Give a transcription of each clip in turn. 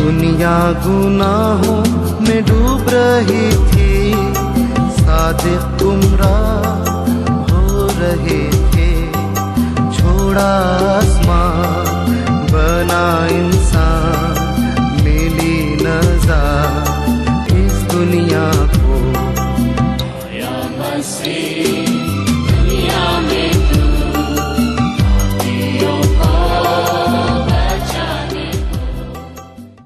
दुनिया गुनाहों में डूब रही थी, सादिक गुमराह हो रहे थे। छोड़ा आसमां बना इंसान, मिली नज़ार इस दुनिया को। या मसीह दुनिया में तू पापियों को बचाने को।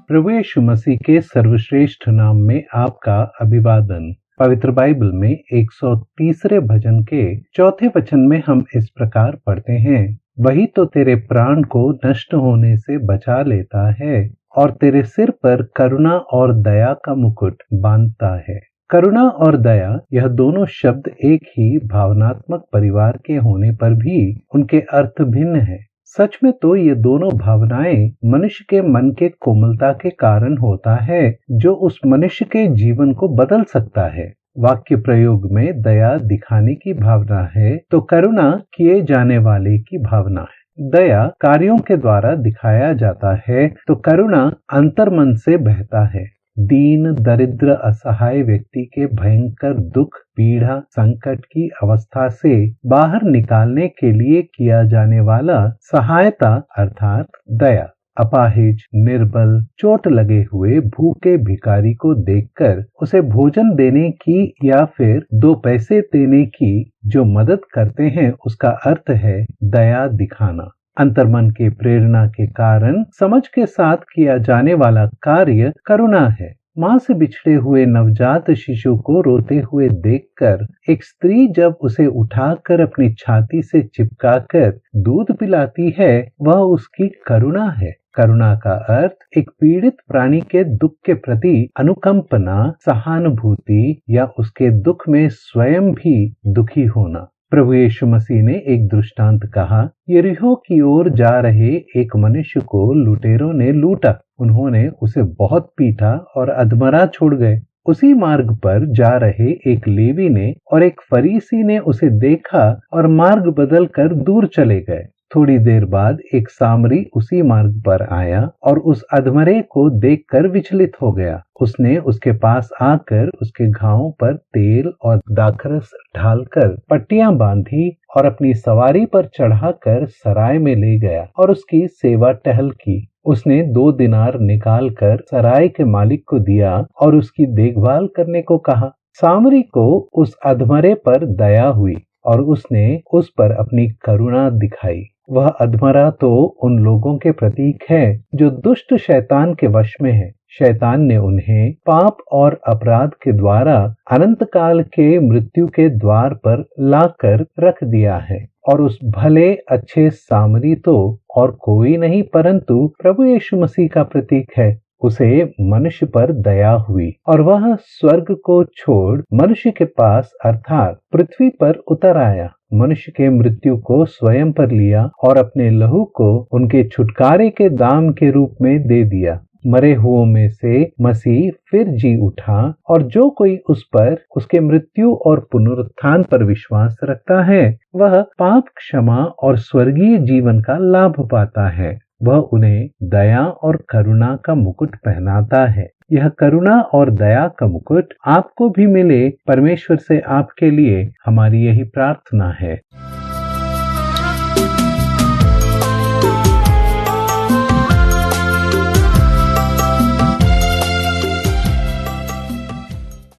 प्रभु यीशु मसीह के सर्वश्रेष्ठ नाम में आपका अभिवादन। पवित्र बाइबल में 130 भजन के 4 वचन में हम इस प्रकार पढ़ते हैं, वही तो तेरे प्राण को नष्ट होने से बचा लेता है और तेरे सिर पर करुणा और दया का मुकुट बांधता है। करुणा और दया, यह दोनों शब्द एक ही भावनात्मक परिवार के होने पर भी उनके अर्थ भिन्न है। सच में तो ये दोनों भावनाएं मनुष्य के मन के कोमलता के कारण होता है, जो उस मनुष्य के जीवन को बदल सकता है। वाक्य प्रयोग में दया दिखाने की भावना है तो करुणा किए जाने वाले की भावना है। दया कार्यों के द्वारा दिखाया जाता है तो करुणा अंतर्मन से बहता है। दीन, दरिद्र, असहाय व्यक्ति के भयंकर दुख, पीड़ा, संकट की अवस्था से बाहर निकालने के लिए किया जाने वाला सहायता अर्थात दया। अपाहिज, निर्बल, चोट लगे हुए भूखे भिखारी को देखकर उसे भोजन देने की या फिर 2 पैसे देने की जो मदद करते हैं, उसका अर्थ है दया दिखाना। अंतर्मन के प्रेरणा के कारण समझ के साथ किया जाने वाला कार्य करुणा है। माँ से बिछड़े हुए नवजात शिशु को रोते हुए देखकर एक स्त्री जब उसे उठाकर अपनी छाती से चिपकाकर दूध पिलाती है, वह उसकी करुणा है। करुणा का अर्थ एक पीड़ित प्राणी के दुख के प्रति अनुकंपना, सहानुभूति या उसके दुख में स्वयं भी दुखी होना। प्रभु यीशु मसीह ने एक दृष्टांत कहा, यरीहो की ओर जा रहे एक मनुष्य को लुटेरों ने लूटा। उन्होंने उसे बहुत पीटा और अधमरा छोड़ गए। उसी मार्ग पर जा रहे एक लेवी ने और एक फरीसी ने उसे देखा और मार्ग बदल कर दूर चले गए। थोड़ी देर बाद एक सामरी उसी मार्ग पर आया और उस अधमरे को देखकर विचलित हो गया। उसने उसके पास आकर उसके घावों पर तेल और दाखरस ढालकर पट्टियां बांधी और अपनी सवारी पर चढ़ाकर सराय में ले गया और उसकी सेवा टहल की। उसने 2 दिनार निकालकर सराय के मालिक को दिया और उसकी देखभाल करने को कहा। सामरी को उस अधमरे पर दया हुई और उसने उस पर अपनी करुणा दिखाई। वह अधमरा तो उन लोगों के प्रतीक है जो दुष्ट शैतान के वश में है। शैतान ने उन्हें पाप और अपराध के द्वारा अनंत काल के मृत्यु के द्वार पर लाकर रख दिया है। और उस भले अच्छे सामरी तो और कोई नहीं परंतु प्रभु यीशु मसीह का प्रतीक है। उसे मनुष्य पर दया हुई और वह स्वर्ग को छोड़ मनुष्य के पास अर्थात पृथ्वी पर उतर आया। मनुष्य के मृत्यु को स्वयं पर लिया और अपने लहू को उनके छुटकारे के दाम के रूप में दे दिया। मरे हुओं में से मसीह फिर जी उठा और जो कोई उस पर, उसके मृत्यु और पुनरुत्थान पर विश्वास रखता है, वह पाप क्षमा और स्वर्गीय जीवन का लाभ पाता है। वह उन्हें दया और करुणा का मुकुट पहनाता है। यह करुणा और दया का मुकुट आपको भी मिले, परमेश्वर से आपके लिए हमारी यही प्रार्थना है।